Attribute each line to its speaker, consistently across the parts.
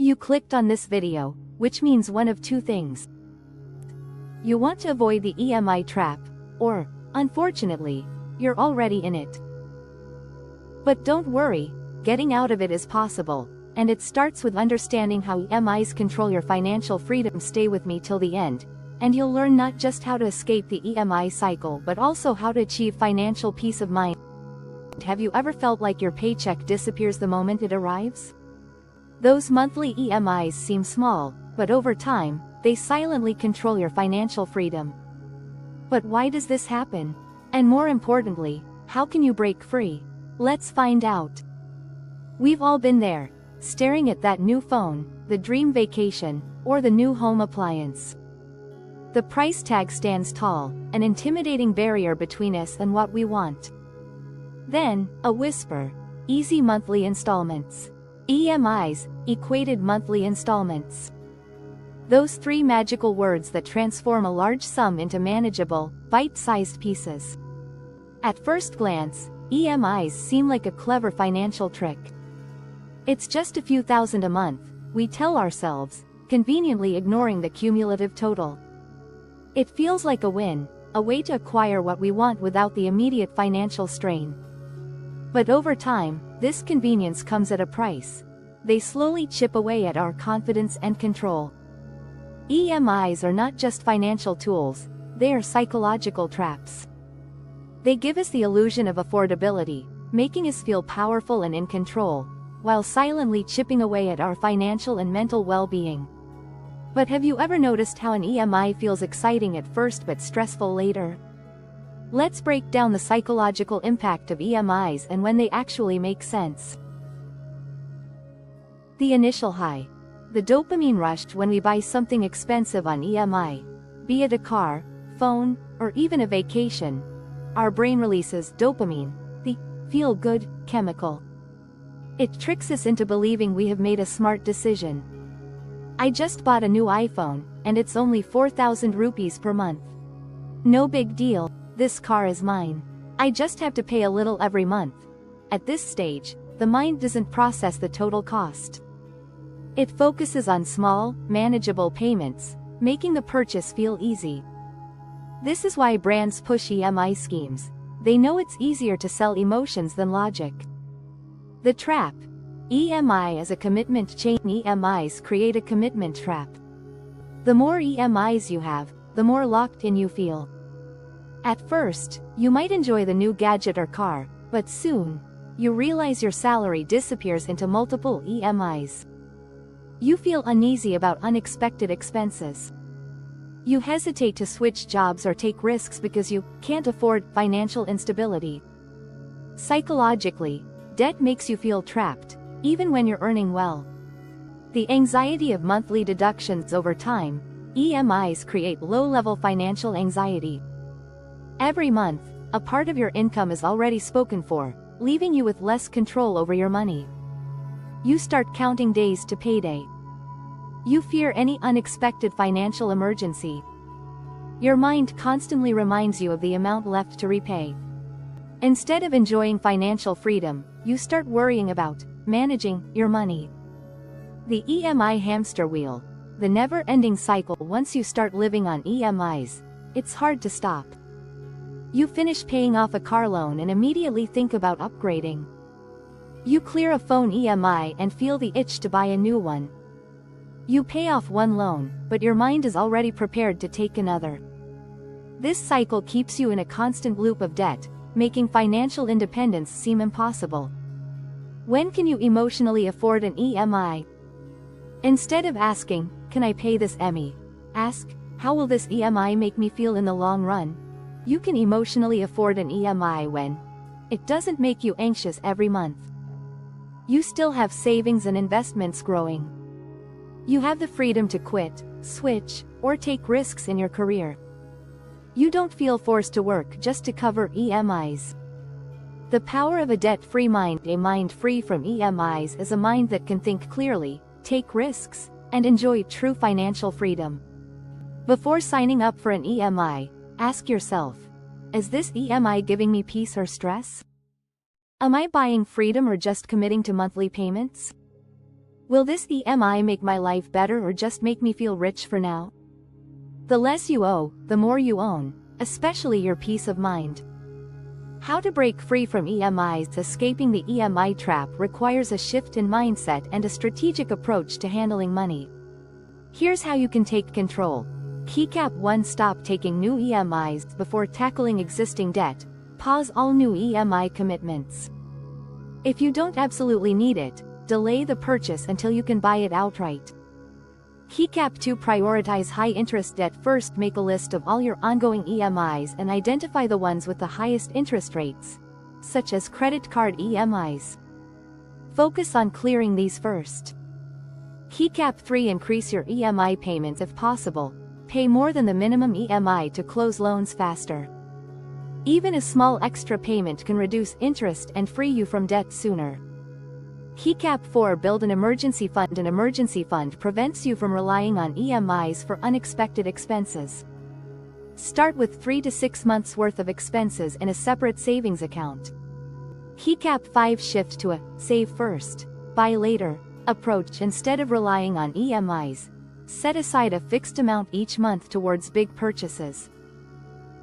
Speaker 1: You clicked on this video, which means one of two things. You want to avoid the EMI trap, or, unfortunately, you're already in it. But don't worry, getting out of it is possible, and it starts with understanding how EMIs control your financial freedom. Stay with me till the end, and you'll learn not just how to escape the EMI cycle but also how to achieve financial peace of mind. Have you ever felt like your paycheck disappears the moment it arrives? Those monthly EMIs seem small, but over time, they silently control your financial freedom. But why does this happen? And more importantly, how can you break free? Let's find out. We've all been there, staring at that new phone, the dream vacation, or the new home appliance. The price tag stands tall, an intimidating barrier between us and what we want. Then, a whisper: easy monthly installments. EMIs, equated monthly installments. Those three magical words that transform a large sum into manageable, bite-sized pieces. At first glance, EMIs seem like a clever financial trick. It's just a few thousand a month, we tell ourselves, conveniently ignoring the cumulative total. It feels like a win, a way to acquire what we want without the immediate financial strain. But over time, this convenience comes at a price. They slowly chip away at our confidence and control. EMIs are not just financial tools, they are psychological traps. They give us the illusion of affordability, making us feel powerful and in control, while silently chipping away at our financial and mental well-being. But have you ever noticed how an EMI feels exciting at first but stressful later? Let's break down the psychological impact of EMIs and when they actually make sense. The initial high. The dopamine rush when we buy something expensive on EMI. Be it a car, phone, or even a vacation. Our brain releases dopamine, the feel-good chemical. It tricks us into believing we have made a smart decision. I just bought a new iPhone, and it's only 4,000 rupees per month. No big deal. This car is mine. I just have to pay a little every month. At this stage, the mind doesn't process the total cost. It focuses on small, manageable payments, making the purchase feel easy. This is why brands push EMI schemes. They know it's easier to sell emotions than logic. The trap. EMI as a commitment chain. EMIs create a commitment trap. The more EMIs you have, the more locked in you feel. At first, you might enjoy the new gadget or car, but soon, you realize your salary disappears into multiple EMIs. You feel uneasy about unexpected expenses. You hesitate to switch jobs or take risks because you can't afford financial instability. Psychologically, debt makes you feel trapped, even when you're earning well. The anxiety of monthly deductions. Over time, EMIs create low-level financial anxiety. Every month, a part of your income is already spoken for, leaving you with less control over your money. You start counting days to payday. You fear any unexpected financial emergency. Your mind constantly reminds you of the amount left to repay. Instead of enjoying financial freedom, you start worrying about managing your money. The EMI hamster wheel. The never-ending cycle. Once you start living on EMIs, it's hard to stop. You finish paying off a car loan and immediately think about upgrading. You clear a phone EMI and feel the itch to buy a new one. You pay off one loan, but your mind is already prepared to take another. This cycle keeps you in a constant loop of debt, making financial independence seem impossible. When can you emotionally afford an EMI? Instead of asking, "Can I pay this EMI?" ask, "How will this EMI make me feel in the long run?" You can emotionally afford an EMI when it doesn't make you anxious every month. You still have savings and investments growing. You have the freedom to quit, switch, or take risks in your career. You don't feel forced to work just to cover EMIs. The power of a debt-free mind. A mind free from EMIs is a mind that can think clearly, take risks, and enjoy true financial freedom. Before signing up for an EMI, ask yourself, is this EMI giving me peace or stress? Am I buying freedom or just committing to monthly payments? Will this EMI make my life better or just make me feel rich for now? The less you owe, the more you own, especially your peace of mind. How to break free from EMIs. Escaping the EMI trap requires a shift in mindset and a strategic approach to handling money. Here's how you can take control. Keycap 1. Stop taking new EMIs before tackling existing debt. Pause all new EMI commitments. If you don't absolutely need it, delay the purchase until you can buy it outright. Keycap 2. Prioritize high-interest debt. First, make a list of all your ongoing EMIs and identify the ones with the highest interest rates, such as credit card EMIs. Focus on clearing these first. Keycap 3. Increase your EMI payments if possible. Pay more than the minimum EMI to close loans faster. Even a small extra payment can reduce interest and free you from debt sooner. Keycap 4. Build an emergency fund. An emergency fund prevents you from relying on EMIs for unexpected expenses. Start with 3 to 6 months worth of expenses in a separate savings account. Keycap 5. Shift to a save first, buy later approach. Instead of relying on EMIs, set aside a fixed amount each month towards big purchases.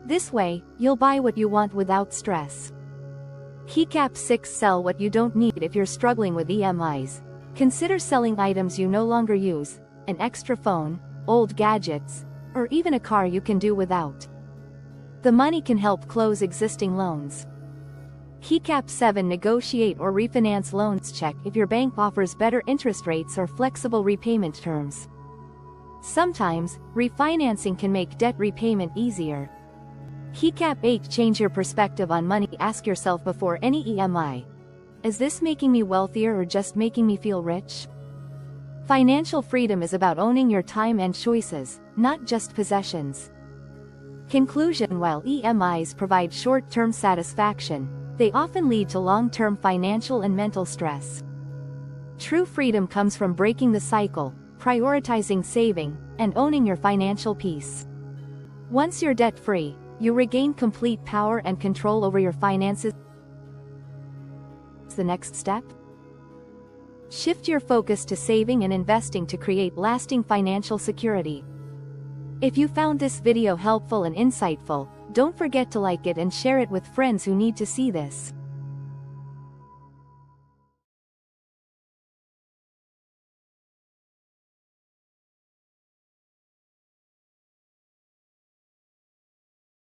Speaker 1: This way, you'll buy what you want without stress. Keycap 6. Sell what you don't need. If you're struggling with EMIs, consider selling items you no longer use, an extra phone, old gadgets, or even a car you can do without. The money can help close existing loans. Keycap 7. Negotiate or refinance loans. Check if your bank offers better interest rates or flexible repayment terms. Sometimes, refinancing can make debt repayment easier. Keycap 8. Change your perspective on money. Ask yourself before any EMI, is this making me wealthier or just making me feel rich? Financial freedom is about owning your time and choices, not just possessions. Conclusion. While EMIs provide short-term satisfaction, they often lead to long-term financial and mental stress. True freedom comes from breaking the cycle, prioritizing saving, and owning your financial peace. Once you're debt-free, you regain complete power and control over your finances. The next step? Shift your focus to saving and investing to create lasting financial security. If you found this video helpful and insightful, don't forget to like it and share it with friends who need to see this.